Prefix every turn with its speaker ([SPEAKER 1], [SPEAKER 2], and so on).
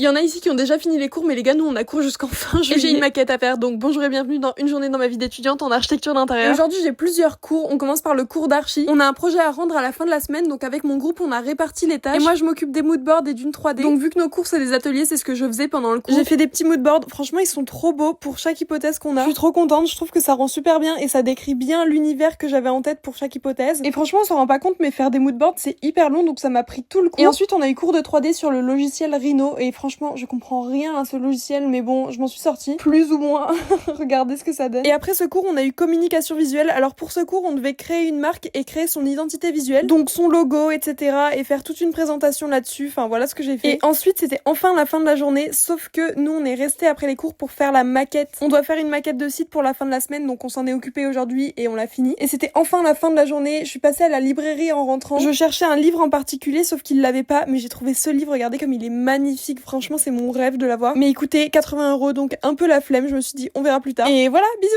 [SPEAKER 1] Il y en a ici qui ont déjà fini les cours, mais les gars, nous on a cours jusqu'en fin juillet. Et j'ai une maquette à faire, donc bonjour et bienvenue dans une journée dans ma vie d'étudiante en architecture d'intérieur. Aujourd'hui j'ai plusieurs cours, on commence par le cours d'archi. On a un projet à rendre à la fin de la semaine, donc avec mon groupe on a réparti les tâches. Et moi je m'occupe des moodboards et d'une 3D. Donc vu que nos cours c'est des ateliers, c'est ce que je faisais pendant le cours. J'ai fait des petits moodboards, franchement ils sont trop beaux pour chaque hypothèse qu'on a. Je suis trop contente, je trouve que ça rend super bien et ça décrit bien l'univers que j'avais en tête pour chaque hypothèse. Et franchement on s'en rend pas compte, mais faire des moodboards c'est hyper long, donc ça m'a pris tout le cours. Et ensuite on a eu cours de 3D sur le logiciel Rhino, et franchement je comprends rien à ce logiciel, mais bon je m'en suis sortie, plus ou moins. Regardez ce que ça donne. Et après ce cours on a eu communication visuelle. Alors pour ce cours on devait créer une marque et créer son identité visuelle, donc son logo, etc., et faire toute une présentation là-dessus. Enfin voilà ce que j'ai fait. Et ensuite c'était enfin la fin de la journée, sauf que nous on est resté après les cours pour faire la maquette. On doit faire une maquette de site pour la fin de la semaine, donc on s'en est occupé aujourd'hui et on l'a fini. Et c'était enfin la fin de la journée. Je suis passée à la librairie en rentrant. Je cherchais un livre en particulier, sauf qu'il l'avait pas, mais j'ai trouvé ce livre. Regardez comme il est magnifique, franchement c'est mon rêve de l'avoir. Mais écoutez, 80 €, donc un peu la flemme. Je me suis dit on verra plus tard. Et voilà, bisous.